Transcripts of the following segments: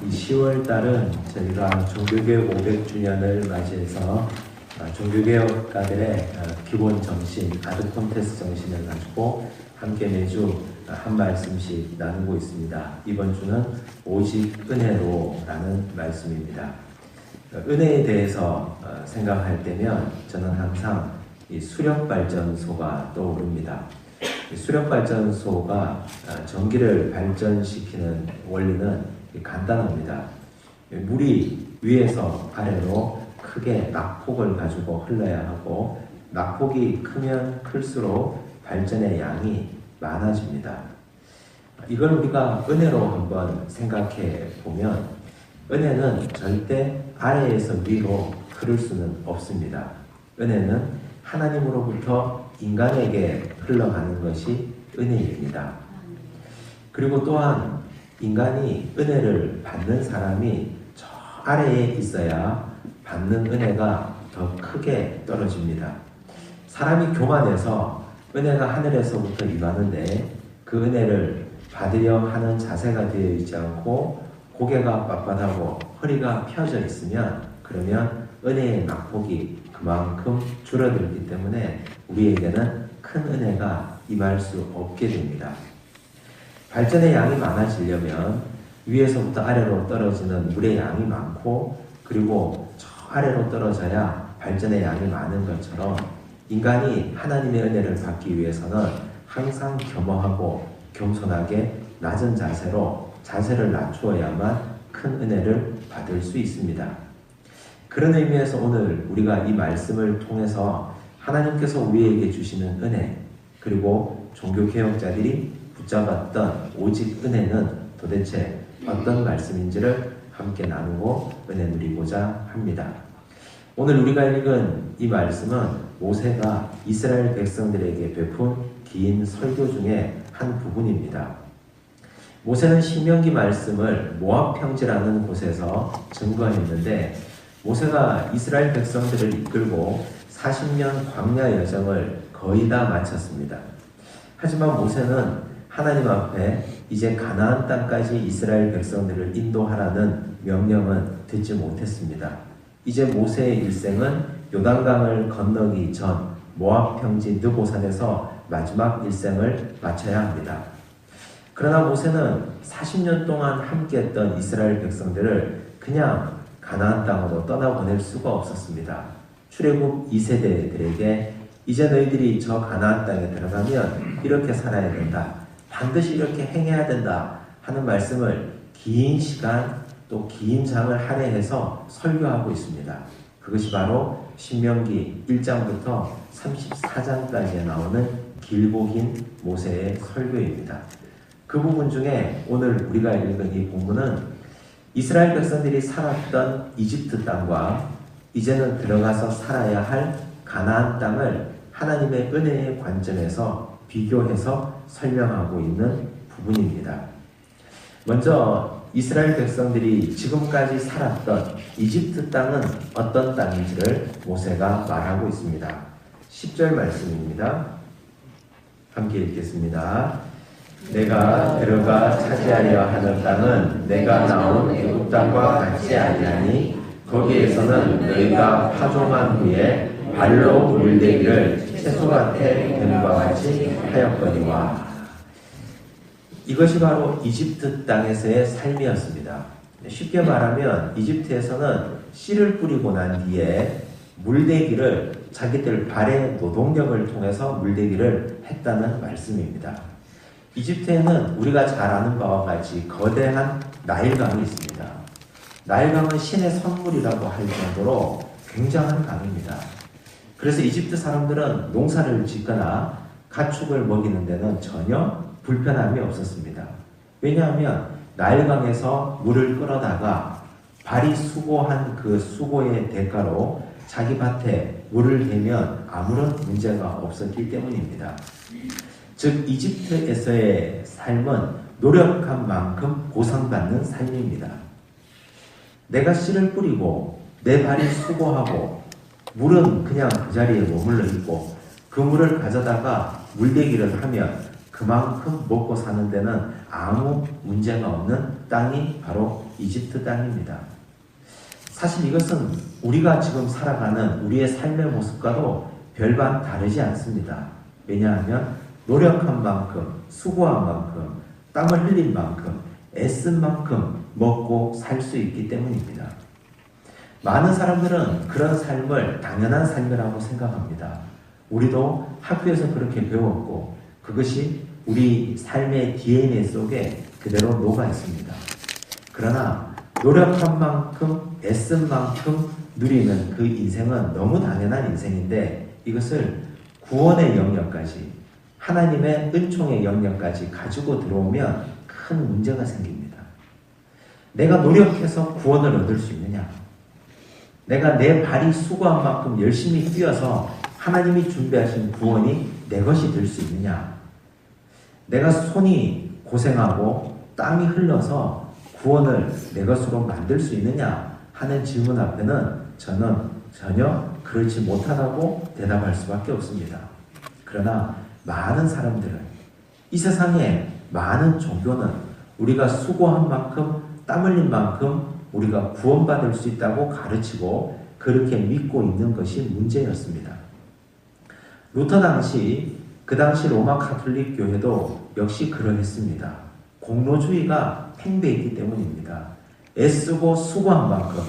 이 10월 달은 저희가 종교개혁 500주년을 맞이해서 종교개혁가들의 기본 정신, 아드콘테스 정신을 가지고 함께 매주 한 말씀씩 나누고 있습니다. 이번 주는 오직 은혜로라는 말씀입니다. 은혜에 대해서 생각할 때면 저는 항상 이 수력발전소가 떠오릅니다. 이 수력발전소가 전기를 발전시키는 원리는 간단합니다. 물이 위에서 아래로 크게 낙폭을 가지고 흘러야 하고, 낙폭이 크면 클수록 발전의 양이 많아집니다. 이걸 우리가 은혜로 한번 생각해 보면, 은혜는 절대 아래에서 위로 흐를 수는 없습니다. 은혜는 하나님으로부터 인간에게 흘러가는 것이 은혜입니다. 그리고 또한 인간이 은혜를 받는 사람이 저 아래에 있어야 받는 은혜가 더 크게 떨어집니다. 사람이 교만해서 은혜가 하늘에서부터 임하는데 그 은혜를 받으려 하는 자세가 되어 있지 않고 고개가 빳빳하고 허리가 펴져 있으면, 그러면 은혜의 낙폭이 그만큼 줄어들기 때문에 우리에게는 큰 은혜가 임할 수 없게 됩니다. 발전의 양이 많아지려면 위에서부터 아래로 떨어지는 물의 양이 많고, 그리고 저 아래로 떨어져야 발전의 양이 많은 것처럼 인간이 하나님의 은혜를 받기 위해서는 항상 겸허하고 겸손하게 낮은 자세로 자세를 낮추어야만 큰 은혜를 받을 수 있습니다. 그런 의미에서 오늘 우리가 이 말씀을 통해서 하나님께서 우리에게 주시는 은혜, 그리고 종교개혁자들이 붙잡았던 오직 은혜는 도대체 어떤 말씀인지를 함께 나누고 은혜 누리고자 합니다. 오늘 우리가 읽은 이 말씀은 모세가 이스라엘 백성들에게 베푼 긴 설교 중에 한 부분입니다. 모세는 신명기 말씀을 모압 평지라는 곳에서 증거했는데, 모세가 이스라엘 백성들을 이끌고 40년 광야 여정을 거의 다 마쳤습니다. 하지만 모세는 하나님 앞에 이제 가나안 땅까지 이스라엘 백성들을 인도하라는 명령은 듣지 못했습니다. 이제 모세의 일생은 요단강을 건너기 전 모압 평지 느보산에서 마지막 일생을 마쳐야 합니다. 그러나 모세는 40년 동안 함께했던 이스라엘 백성들을 그냥 가나안 땅으로 떠나보낼 수가 없었습니다. 출애굽 2세대들에게 이제 너희들이 저 가나안 땅에 들어가면 이렇게 살아야 된다, 반드시 이렇게 행해야 된다 하는 말씀을 긴 시간 또 긴 장을 할애해서 설교하고 있습니다. 그것이 바로 신명기 1장부터 34장까지에 나오는 길고 긴 모세의 설교입니다. 그 부분 중에 오늘 우리가 읽은 이 본문은 이스라엘 백성들이 살았던 이집트 땅과 이제는 들어가서 살아야 할 가나안 땅을 하나님의 은혜의 관점에서 비교해서 설명하고 있는 부분입니다. 먼저 이스라엘 백성들이 지금까지 살았던 이집트 땅은 어떤 땅인지를 모세가 말하고 있습니다. 10절 말씀입니다. 함께 읽겠습니다. 내가 들어가 차지하려 하는 땅은 내가 나온 애굽 땅과 같지 아니하니 거기에서는 너희가 파종한 후에 발로 물대기를 채소밭에 뱀과 같이 하였거니와. 이것이 바로 이집트 땅에서의 삶이었습니다. 쉽게 말하면 이집트에서는 씨를 뿌리고 난 뒤에 물대기를 자기들 발의 노동력을 통해서 물대기를 했다는 말씀입니다. 이집트에는 우리가 잘 아는 바와 같이 거대한 나일강이 있습니다. 나일강은 신의 선물이라고 할 정도로 굉장한 강입니다. 그래서 이집트 사람들은 농사를 짓거나 가축을 먹이는 데는 전혀 불편함이 없었습니다. 왜냐하면 나일강에서 물을 끌어다가 발이 수고한 그 수고의 대가로 자기 밭에 물을 대면 아무런 문제가 없었기 때문입니다. 즉 이집트에서의 삶은 노력한 만큼 보상받는 삶입니다. 내가 씨를 뿌리고 내 발이 수고하고 물은 그냥 그 자리에 머물러 있고 그 물을 가져다가 물대기를 하면 그만큼 먹고 사는 데는 아무 문제가 없는 땅이 바로 이집트 땅입니다. 사실 이것은 우리가 지금 살아가는 우리의 삶의 모습과도 별반 다르지 않습니다. 왜냐하면 노력한 만큼, 수고한 만큼, 땀을 흘린 만큼, 애쓴 만큼 먹고 살 수 있기 때문입니다. 많은 사람들은 그런 삶을 당연한 삶이라고 생각합니다. 우리도 학교에서 그렇게 배웠고 그것이 우리 삶의 DNA 속에 그대로 녹아 있습니다. 그러나 노력한 만큼 애쓴 만큼 누리는 그 인생은 너무 당연한 인생인데 이것을 구원의 영역까지 하나님의 은총의 영역까지 가지고 들어오면 큰 문제가 생깁니다. 내가 노력해서 구원을 얻을 수 있느냐? 내가 내 발이 수고한 만큼 열심히 뛰어서 하나님이 준비하신 구원이 내 것이 될 수 있느냐? 내가 손이 고생하고 땀이 흘러서 구원을 내 것으로 만들 수 있느냐 하는 질문 앞에는 저는 전혀 그렇지 못하다고 대답할 수밖에 없습니다. 그러나 많은 사람들은 이 세상에 많은 종교는 우리가 수고한 만큼 땀 흘린 만큼 우리가 구원받을 수 있다고 가르치고 그렇게 믿고 있는 것이 문제였습니다. 루터 당시 그 당시 로마 가톨릭 교회도 역시 그러했습니다. 공로주의가 팽배했기 때문입니다. 애쓰고 수고한 만큼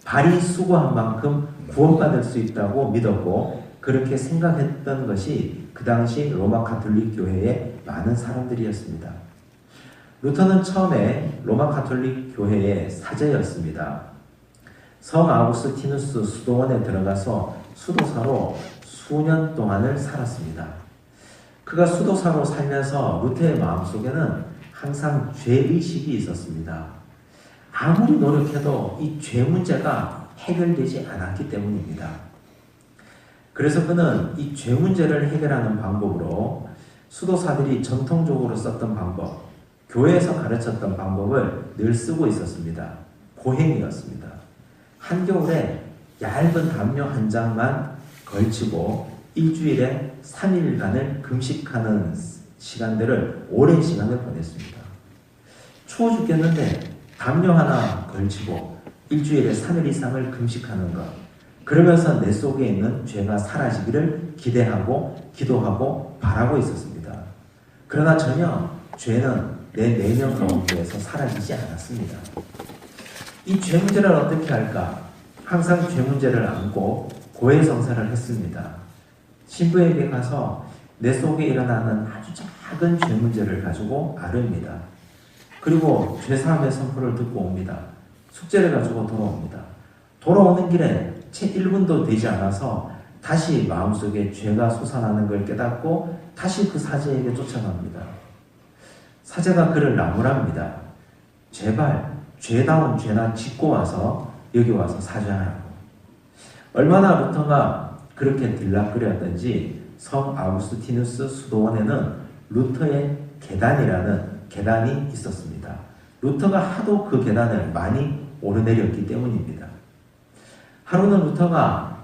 발이 수고한 만큼 구원받을 수 있다고 믿었고 그렇게 생각했던 것이 그 당시 로마 가톨릭 교회의 많은 사람들이었습니다. 루터는 처음에 로마 가톨릭 교회의 사제였습니다. 성 아우구스티누스 수도원에 들어가서 수도사로 수년 동안을 살았습니다. 그가 수도사로 살면서 루터의 마음속에는 항상 죄의식이 있었습니다. 아무리 노력해도 이 죄 문제가 해결되지 않았기 때문입니다. 그래서 그는 이 죄 문제를 해결하는 방법으로 수도사들이 전통적으로 썼던 방법, 교회에서 가르쳤던 방법을 늘 쓰고 있었습니다. 고행이었습니다. 한겨울에 얇은 담요 한 장만 걸치고 일주일에 3일간을 금식하는 시간들을 오랜 시간을 보냈습니다. 추워 죽겠는데 담요 하나 걸치고 일주일에 3일 이상을 금식하는 것, 그러면서 내 속에 있는 죄가 사라지기를 기대하고 기도하고 바라고 있었습니다. 그러나 전혀 죄는 내 내면 가운데에서 사라지지 않았습니다. 이 죄 문제를 어떻게 할까? 항상 죄 문제를 안고 고해성사를 했습니다. 신부에게 가서 내 속에 일어나는 아주 작은 죄 문제를 가지고 아릅니다. 그리고 죄사함의 선포를 듣고 옵니다. 숙제를 가지고 돌아옵니다. 돌아오는 길에 채 1분도 되지 않아서 다시 마음속에 죄가 솟아나는 걸 깨닫고 다시 그 사제에게 쫓아갑니다. 사제가 그를 나무랍니다. 제발 죄다운 죄나 짓고 와서 여기 와서 사죄하라고. 얼마나 루터가 그렇게 들락거렸던지 성 아우구스티누스 수도원에는 루터의 계단이라는 계단이 있었습니다. 루터가 하도 그 계단을 많이 오르내렸기 때문입니다. 하루는 루터가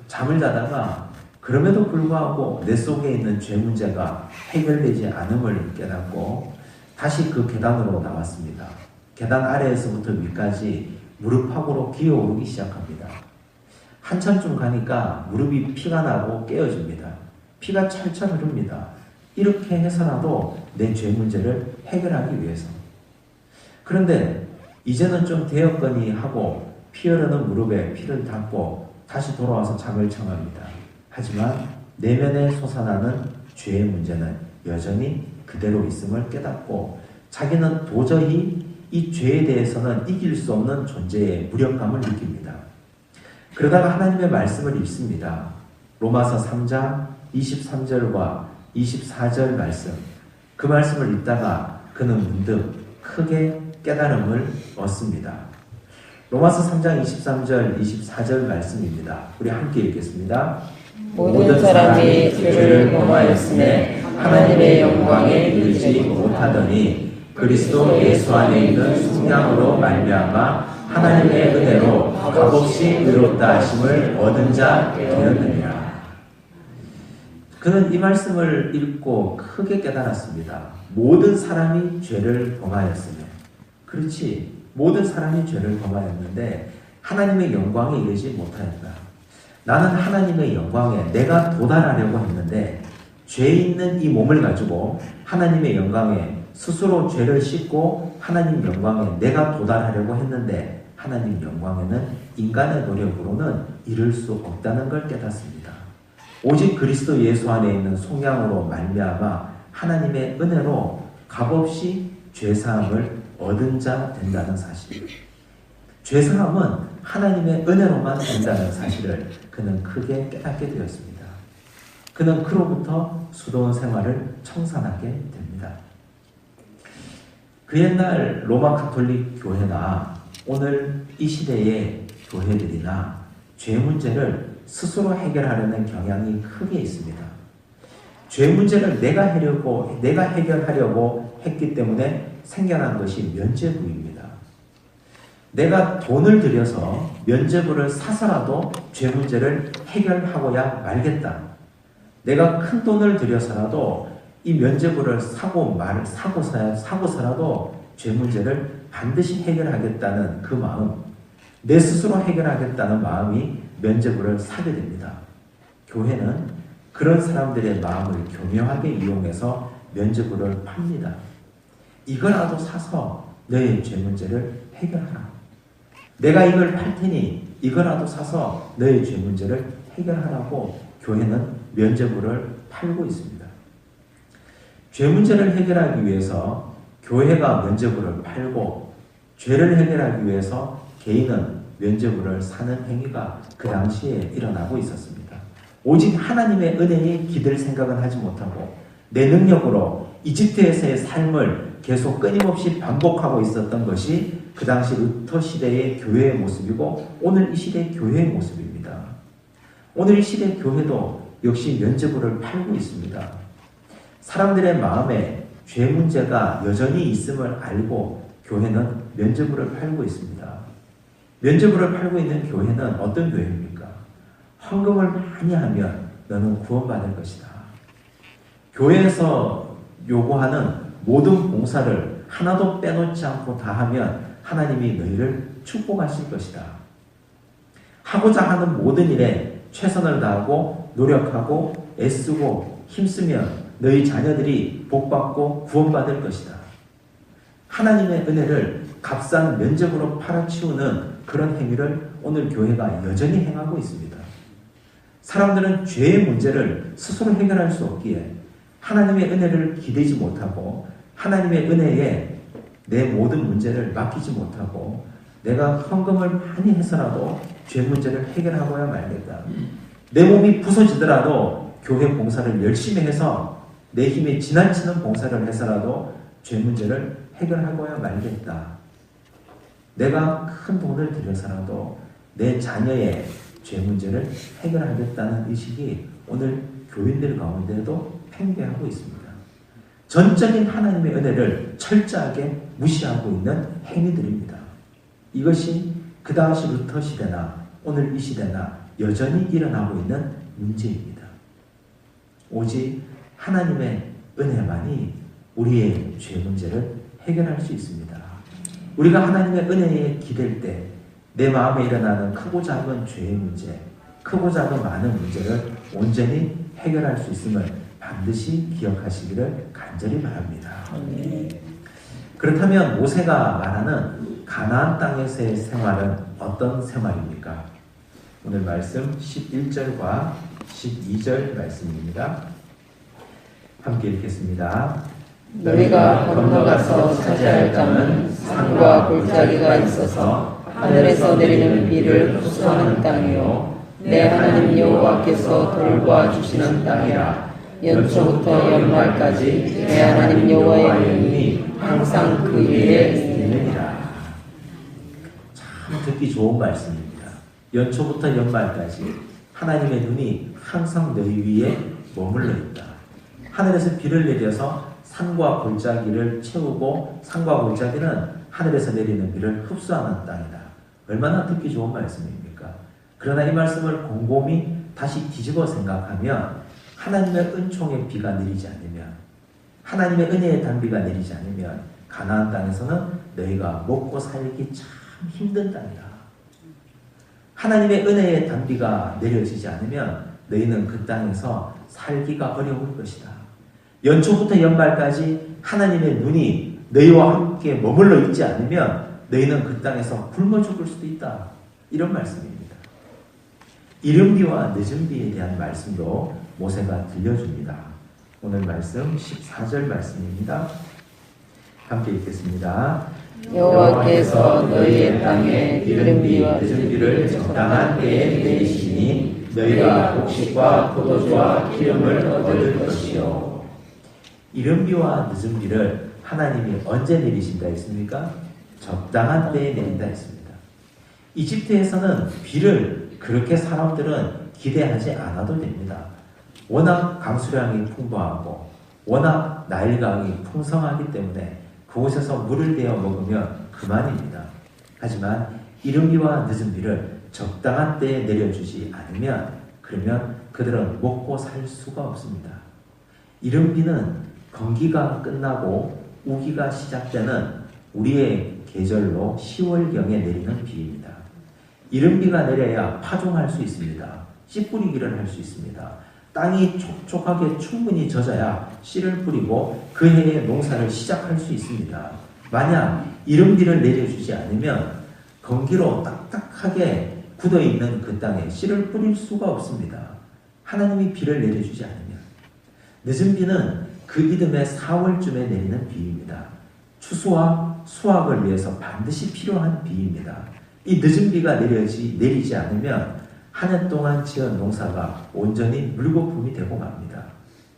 잠을 자다가 그럼에도 불구하고 내 속에 있는 죄 문제가 해결되지 않음을 깨닫고 다시 그 계단으로 나왔습니다. 계단 아래에서부터 위까지 무릎팍으로 기어오르기 시작합니다. 한참쯤 가니까 무릎이 피가 나고 깨어집니다. 피가 철철 흐릅니다. 이렇게 해서라도 내 죄 문제를 해결하기 위해서. 그런데 이제는 좀 되었거니 하고 피 흐르는 무릎에 피를 닦고 다시 돌아와서 잠을 청합니다. 하지만 내면에 솟아나는 죄의 문제는 여전히 그대로 있음을 깨닫고 자기는 도저히 이 죄에 대해서는 이길 수 없는 존재의 무력감을 느낍니다. 그러다가 하나님의 말씀을 읽습니다. 로마서 3장 23절과 24절 말씀. 그 말씀을 읽다가 그는 문득 크게 깨달음을 얻습니다. 로마서 3장 23절 24절 말씀입니다. 우리 함께 읽겠습니다. 모든 사람이 죄를 범하였음에 하나님의 영광에 이르지 못하더니 그리스도 예수 안에 있는 속량으로 말미암아 하나님의 은혜로 값없이 의롭다 하심을 얻은 자 되었느니라. 그는 이 말씀을 읽고 크게 깨달았습니다. 모든 사람이 죄를 범하였으며, 그렇지, 모든 사람이 죄를 범하였는데 하나님의 영광에 이르지 못하였다. 나는 하나님의 영광에 내가 도달하려고 했는데 죄 있는 이 몸을 가지고 하나님의 영광에 스스로 죄를 씻고 하나님 영광에 내가 도달하려고 했는데 하나님 영광에는 인간의 노력으로는 이룰 수 없다는 걸 깨닫습니다. 오직 그리스도 예수 안에 있는 속량으로 말미암아 하나님의 은혜로 값없이 죄사함을 얻은 자 된다는 사실. 죄사함은 하나님의 은혜로만 된다는 사실을 그는 크게 깨닫게 되었습니다. 그는 그로부터 수도원 생활을 청산하게 됩니다. 그 옛날 로마 가톨릭 교회나 오늘 이 시대의 교회들이나 죄 문제를 스스로 해결하려는 경향이 크게 있습니다. 죄 문제를 내가 해결하려고 했기 때문에 생겨난 것이 면죄부입니다. 내가 돈을 들여서 면죄부를 사서라도 죄 문제를 해결하고야 말겠다. 내가 큰 돈을 들여서라도 이 면죄부를 사고서라도 죄 문제를 반드시 해결하겠다는 그 마음, 내 스스로 해결하겠다는 마음이 면죄부를 사게 됩니다. 교회는 그런 사람들의 마음을 교묘하게 이용해서 면죄부를 팝니다. 이거라도 사서 너의 죄 문제를 해결하라. 내가 이걸 팔 테니 이거라도 사서 너의 죄 문제를 해결하라고 교회는 면죄부를 팔고 있습니다. 죄 문제를 해결하기 위해서 교회가 면죄부를 팔고 죄를 해결하기 위해서 개인은 면죄부를 사는 행위가 그 당시에 일어나고 있었습니다. 오직 하나님의 은혜에 기댈 생각은 하지 못하고 내 능력으로 이집트에서의 삶을 계속 끊임없이 반복하고 있었던 것이 그 당시 루터 시대의 교회의 모습이고 오늘 이 시대의 교회의 모습입니다. 오늘 이 시대의 교회도 역시 면죄부를 팔고 있습니다. 사람들의 마음에 죄 문제가 여전히 있음을 알고 교회는 면죄부를 팔고 있습니다. 면죄부를 팔고 있는 교회는 어떤 교회입니까? 헌금을 많이 하면 너는 구원받을 것이다. 교회에서 요구하는 모든 봉사를 하나도 빼놓지 않고 다 하면 하나님이 너희를 축복하실 것이다. 하고자 하는 모든 일에 최선을 다하고 노력하고 애쓰고 힘쓰면 너희 자녀들이 복받고 구원받을 것이다. 하나님의 은혜를 값싼 면죄부로 팔아치우는 그런 행위를 오늘 교회가 여전히 행하고 있습니다. 사람들은 죄의 문제를 스스로 해결할 수 없기에 하나님의 은혜를 기대지 못하고 하나님의 은혜에 내 모든 문제를 맡기지 못하고 내가 헌금을 많이 해서라도 죄 문제를 해결하고야 말겠다. 내 몸이 부서지더라도 교회 봉사를 열심히 해서 내 힘에 지나치는 봉사를 해서라도 죄 문제를 해결하고야 말겠다. 내가 큰 돈을 들여서라도 내 자녀의 죄 문제를 해결하겠다는 의식이 오늘 교인들 가운데도 팽배하고 있습니다. 전적인 하나님의 은혜를 철저하게 무시하고 있는 행위들입니다. 이것이 그 당시 루터 시대나 오늘 이 시대나 여전히 일어나고 있는 문제입니다. 오직 하나님의 은혜만이 우리의 죄 문제를 해결할 수 있습니다. 우리가 하나님의 은혜에 기댈 때 내 마음에 일어나는 크고 작은 죄의 문제, 크고 작은 많은 문제를 온전히 해결할 수 있음을 반드시 기억하시기를 간절히 바랍니다. 그렇다면 모세가 말하는 가나안 땅에서의 생활은 어떤 생활입니까? 오늘 말씀 11절과 12절 말씀입니다. 함께 읽겠습니다. 너희가 건너가서 차지할 땅은 산과 골짜기가 있어서 하늘에서 내리는 비를 흡수하는 땅이요 내 하나님 여호와께서 돌보아주시는 땅이라. 연초부터 연말까지 내 하나님 여호와의 눈이 항상 그 위에 있느니라. 참 듣기 좋은 말씀입니다. 연초부터 연말까지 하나님의 눈이 항상 너희 위에 머물러 있다. 하늘에서 비를 내려서 산과 골짜기를 채우고 산과 골짜기는 하늘에서 내리는 비를 흡수하는 땅이다. 얼마나 듣기 좋은 말씀입니까? 그러나 이 말씀을 곰곰이 다시 뒤집어 생각하면 하나님의 은총의 비가 내리지 않으면, 하나님의 은혜의 단비가 내리지 않으면 가나안 땅에서는 너희가 먹고 살기 참 힘든 땅이다. 하나님의 은혜의 단비가 내려지지 않으면 너희는 그 땅에서 살기가 어려울 것이다. 연초부터 연말까지 하나님의 눈이 너희와 함께 머물러 있지 않으면 너희는 그 땅에서 굶어 죽을 수도 있다. 이런 말씀입니다. 이른 비와 늦은 비에 대한 말씀도 모세가 들려줍니다. 오늘 말씀 14절 말씀입니다. 함께 읽겠습니다. 여호와께서 너희의 땅에 이른 비와 늦은 비를 적당한 때에 내리시니 너희가 곡식과 포도주와 기름을 얻을 것이요. 이른 비와 늦은 비를 하나님이 언제 내리신다 했습니까? 적당한 때에 내린다 했습니다. 이집트에서는 비를 그렇게 사람들은 기대하지 않아도 됩니다. 워낙 강수량이 풍부하고 워낙 나일강이 풍성하기 때문에 그곳에서 물을 대어 먹으면 그만입니다. 하지만 이른 비와 늦은 비를 적당한 때에 내려주지 않으면 그러면 그들은 먹고 살 수가 없습니다. 이른 비는 건기가 끝나고 우기가 시작되는 우리의 계절로 10월경에 내리는 비입니다. 이른 비가 내려야 파종할 수 있습니다. 씨 뿌리기를 할 수 있습니다. 땅이 촉촉하게 충분히 젖어야 씨를 뿌리고 그 해에 농사를 시작할 수 있습니다. 만약 이른 비를 내려주지 않으면 건기로 딱딱하게 굳어있는 그 땅에 씨를 뿌릴 수가 없습니다. 하나님이 비를 내려주지 않으면. 늦은 비는 그 이듬해 4월쯤에 내리는 비입니다. 추수와 수확을 위해서 반드시 필요한 비입니다. 이 늦은 비가 내리지 않으면 한 해 동안 지은 농사가 온전히 물거품이 되고 맙니다.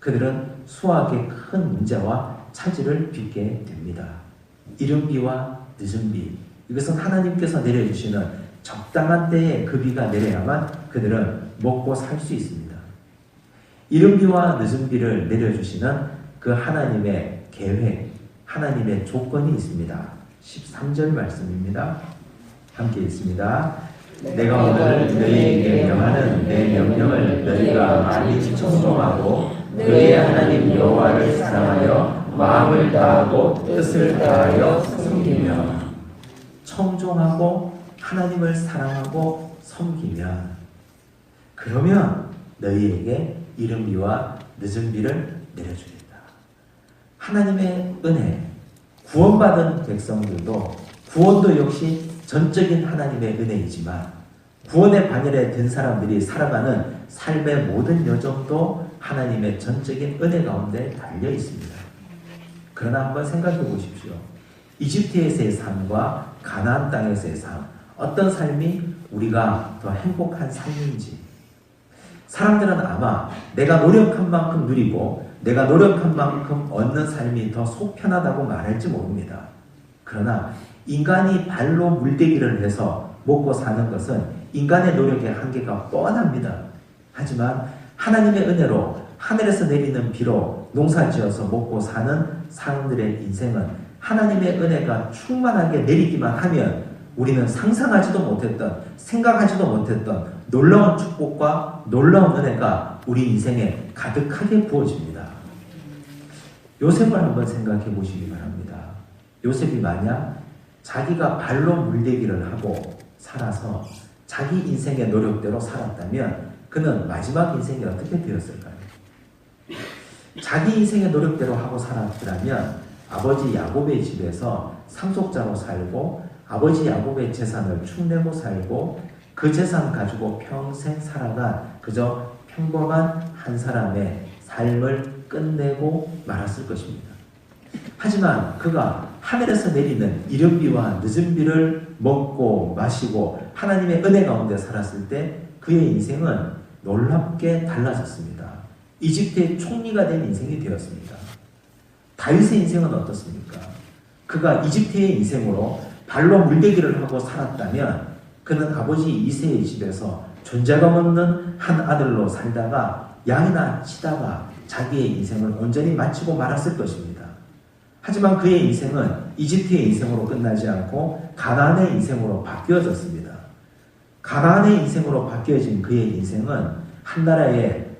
그들은 수확에 큰 문제와 차질을 빚게 됩니다. 이른 비와 늦은 비, 이것은 하나님께서 내려주시는 적당한 때에 그 비가 내려야만 그들은 먹고 살 수 있습니다. 이른 비와 늦은 비를 내려주시는 그 하나님의 계획, 하나님의 조건이 있습니다. 13절 말씀입니다. 함께 읽습니다. 내가 오늘 너희에게 명하는 내 명령을 너희가 많이 청종하고 너희의 하나님 여호와를 사랑하여 마음을 다하고 뜻을 다하여 섬기며. 청종하고 하나님을 사랑하고 섬기면 그러면 너희에게 이른 비와 늦은 비를 내려주겠다. 하나님의 은혜, 구원받은 백성들도 구원도 역시 전적인 하나님의 은혜이지만 구원의 반열에 든 사람들이 살아가는 삶의 모든 여정도 하나님의 전적인 은혜 가운데 달려 있습니다. 그러나 한번 생각해 보십시오. 이집트에서의 삶과 가나안 땅에서의 삶, 어떤 삶이 우리가 더 행복한 삶인지. 사람들은 아마 내가 노력한 만큼 누리고 내가 노력한 만큼 얻는 삶이 더 속 편하다고 말할지 모릅니다. 그러나 인간이 발로 물대기를 해서 먹고 사는 것은 인간의 노력의 한계가 뻔합니다. 하지만 하나님의 은혜로 하늘에서 내리는 비로 농사지어서 먹고 사는 사람들의 인생은 하나님의 은혜가 충만하게 내리기만 하면 우리는 상상하지도 못했던, 생각하지도 못했던 놀라운 축복과 놀라운 은혜가 우리 인생에 가득하게 부어집니다. 요셉을 한번 생각해 보시기 바랍니다. 요셉이 만약 자기가 발로 물대기를 하고 살아서 자기 인생의 노력대로 살았다면 그는 마지막 인생이 어떻게 되었을까요? 자기 인생의 노력대로 하고 살았더라면 아버지 야곱의 집에서 상속자로 살고 아버지 야곱의 재산을 축내고 살고 그 재산 가지고 평생 살아간 그저 평범한 한 사람의 삶을 끝내고 말았을 것입니다. 하지만 그가 하늘에서 내리는 이른 비와 늦은 비를 먹고 마시고 하나님의 은혜 가운데 살았을 때 그의 인생은 놀랍게 달라졌습니다. 이집트의 총리가 된 인생이 되었습니다. 다윗의 인생은 어떻습니까? 그가 이집트의 인생으로 발로 물대기를 하고 살았다면 그는 아버지 이새의 집에서 존재감 없는 한 아들로 살다가 양이나 치다가 자기의 인생을 온전히 마치고 말았을 것입니다. 하지만 그의 인생은 이집트의 인생으로 끝나지 않고 가나안의 인생으로 바뀌어졌습니다. 가나안의 인생으로 바뀌어진 그의 인생은 한 나라의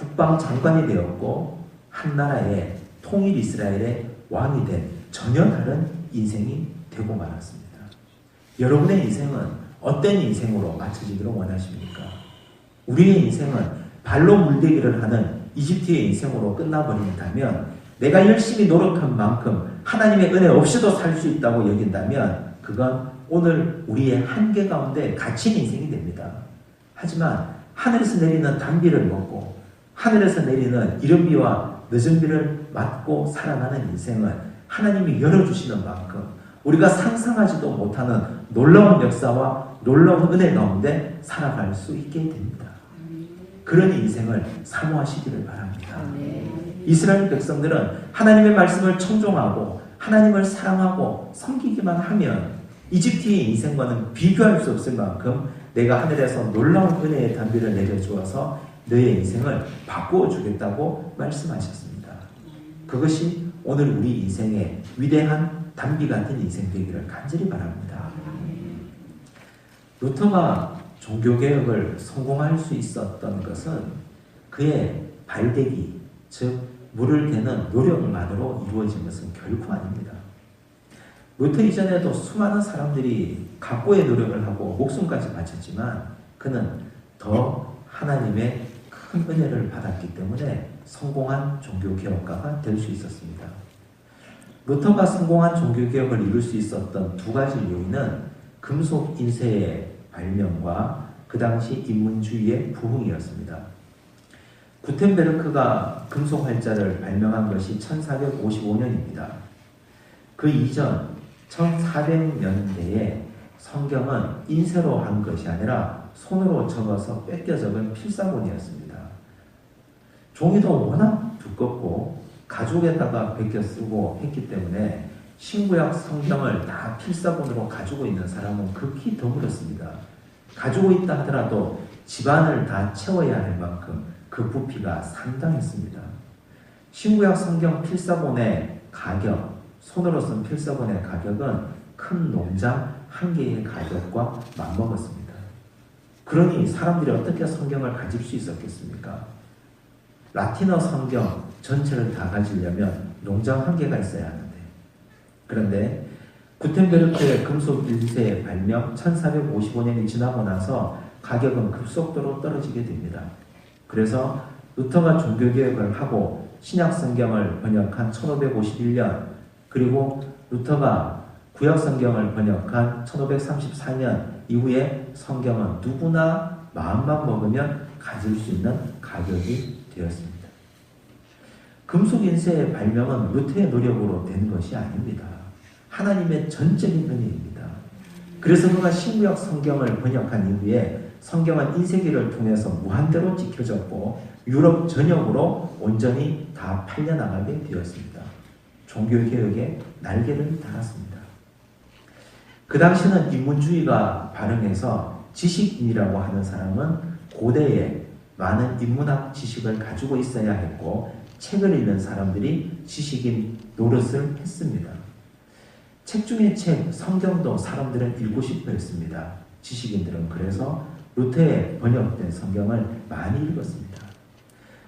국방장관이 되었고 한 나라의 통일 이스라엘의 왕이 된 전혀 다른 인생이 되고 말았습니다. 여러분의 인생은 어떤 인생으로 맞춰지기를 원하십니까? 우리의 인생은 발로 물대기를 하는 이집트의 인생으로 끝나버린다면, 내가 열심히 노력한 만큼 하나님의 은혜 없이도 살 수 있다고 여긴다면 그건 오늘 우리의 한계 가운데 갇힌 인생이 됩니다. 하지만 하늘에서 내리는 단비를 먹고 하늘에서 내리는 이른 비와 늦은 비를 맞고 살아가는 인생은 하나님이 열어주시는 만큼 우리가 상상하지도 못하는 놀라운 역사와 놀라운 은혜 가운데 살아갈 수 있게 됩니다. 그런 인생을 사모하시기를 바랍니다. 이스라엘 백성들은 하나님의 말씀을 청종하고 하나님을 사랑하고 섬기기만 하면 이집트의 인생과는 비교할 수 없을 만큼 내가 하늘에서 놀라운 은혜의 단비를 내려주어서 너의 인생을 바꾸어 주겠다고 말씀하셨습니다. 그것이 오늘 우리 인생의 위대한 단비 같은 인생 되기를 간절히 바랍니다. 루터가 종교개혁을 성공할 수 있었던 것은 그의 발대기, 즉 물을 대는 노력만으로 이루어진 것은 결코 아닙니다. 루터 이전에도 수많은 사람들이 각고의 노력을 하고 목숨까지 바쳤지만 그는 더 하나님의 큰 은혜를 받았기 때문에 성공한 종교개혁가가 될 수 있었습니다. 루터가 성공한 종교개혁을 이룰 수 있었던 두 가지 요인은 금속 인쇄의 발명과 그 당시 인문주의의 부흥이었습니다. 구텐베르크가 금속 활자를 발명한 것이 1455년입니다. 그 이전 1400년대에 성경은 인쇄로 한 것이 아니라 손으로 적어서 뺏겨 적은 필사본이었습니다. 종이도 워낙 두껍고 가죽에다가 베껴 쓰고 했기 때문에 신구약 성경을 다 필사본으로 가지고 있는 사람은 극히 드물었습니다. 가지고 있다 하더라도 집안을 다 채워야 할 만큼 그 부피가 상당했습니다. 신구약 성경 필사본의 가격, 손으로 쓴 필사본의 가격은 큰 농장 한 개의 가격과 맞먹었습니다. 그러니 사람들이 어떻게 성경을 가질 수 있었겠습니까? 라틴어 성경 전체를 다 가지려면 농장 한 개가 있어야 하는데, 그런데 구텐베르크의 금속 인쇄 발명 1455년이 지나고 나서 가격은 급속도로 떨어지게 됩니다. 그래서 루터가 종교개혁을 하고 신약 성경을 번역한 1551년, 그리고 루터가 구약 성경을 번역한 1534년 이후에 성경은 누구나 마음만 먹으면 가질 수 있는 가격이 되었습니다. 금속 인쇄의 발명은 루터의 노력으로 된 것이 아닙니다. 하나님의 전적인 은혜입니다. 그래서 그가 신구약 성경을 번역한 이후에 성경은 인쇄기를 통해서 무한대로 지켜졌고 유럽 전역으로 온전히 다 팔려나가게 되었습니다. 종교개혁의 날개를 달았습니다. 그 당시는 인문주의가 발흥해서 지식인이라고 하는 사람은 고대에 많은 인문학 지식을 가지고 있어야 했고 책을 읽는 사람들이 지식인 노릇을 했습니다. 책 중에 책, 성경도 사람들은 읽고 싶어 했습니다. 지식인들은 그래서 루터의 번역된 성경을 많이 읽었습니다.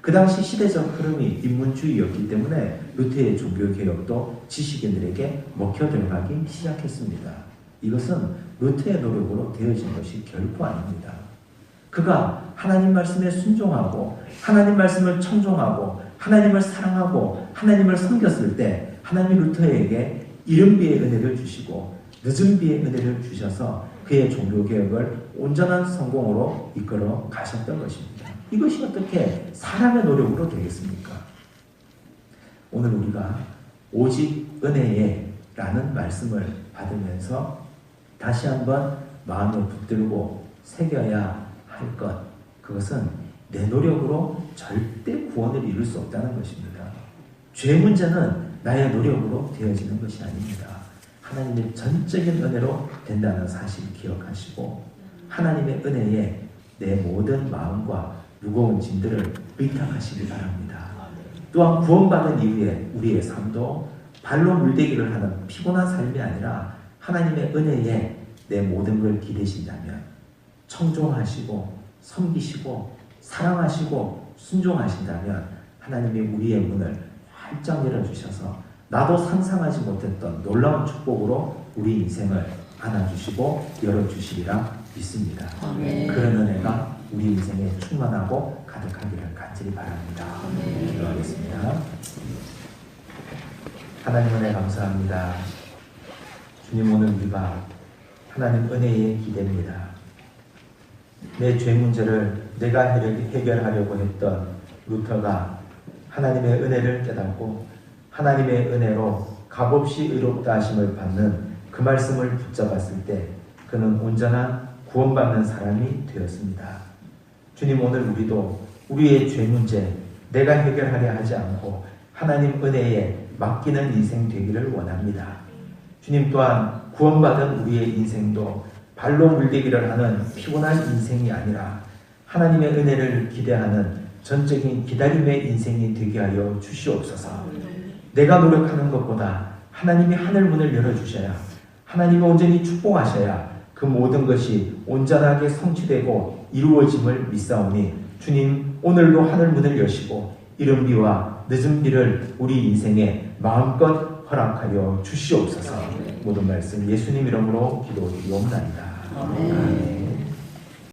그 당시 시대적 흐름이 인문주의였기 때문에 루터의 종교개혁도 지식인들에게 먹혀 들어가기 시작했습니다. 이것은 루터의 노력으로 되어진 것이 결코 아닙니다. 그가 하나님 말씀에 순종하고 하나님 말씀을 청종하고 하나님을 사랑하고 하나님을 섬겼을 때 하나님이 루터에게 이른 비의 은혜를 주시고 늦은 비의 은혜를 주셔서 그의 종교개혁을 온전한 성공으로 이끌어 가셨던 것입니다. 이것이 어떻게 사람의 노력으로 되겠습니까? 오늘 우리가 오직 은혜에 라는 말씀을 받으면서 다시 한번 마음에 붙들고 새겨야 할 것, 그것은 내 노력으로 절대 구원을 이룰 수 없다는 것입니다. 죄 문제는 나의 노력으로 되어지는 것이 아닙니다. 하나님의 전적인 은혜로 된다는 사실을 기억하시고 하나님의 은혜에 내 모든 마음과 무거운 짐들을 의탁하시기 바랍니다. 또한 구원받은 이후에 우리의 삶도 발로 물대기를 하는 피곤한 삶이 아니라 하나님의 은혜에 내 모든 걸 기대신다면 청종하시고 섬기시고 사랑하시고 순종하신다면 하나님이 우리의 문을 활짝 열어주셔서 나도 상상하지 못했던 놀라운 축복으로 우리 인생을 안아주시고 열어주시리라 믿습니다. 아멘. 그런 은혜가 우리 인생에 충만하고 가득하기를 간절히 바랍니다. 기도하겠습니다. 하나님 은혜 감사합니다. 주님, 오늘 우리가 하나님 은혜에 기대입니다. 내 죄 문제를 내가 해결하려고 했던 루터가 하나님의 은혜를 깨닫고 하나님의 은혜로 값없이 의롭다 하심을 받는 그 말씀을 붙잡았을 때 그는 온전한 구원받는 사람이 되었습니다. 주님, 오늘 우리도 우리의 죄 문제 내가 해결하려 하지 않고 하나님 은혜에 맡기는 인생 되기를 원합니다. 주님, 또한 구원받은 우리의 인생도 발로 물대기를 하는 피곤한 인생이 아니라 하나님의 은혜를 기대하는 전적인 기다림의 인생이 되게 하여 주시옵소서. 내가 노력하는 것보다 하나님이 하늘 문을 열어주셔야, 하나님이 온전히 축복하셔야 그 모든 것이 온전하게 성취되고 이루어짐을 믿사오니 주님, 오늘도 하늘 문을 여시고 이른 비와 늦은 비를 우리 인생에 마음껏 허락하여 주시옵소서. 모든 말씀 예수님 이름으로 기도드리옵나이다. 아멘.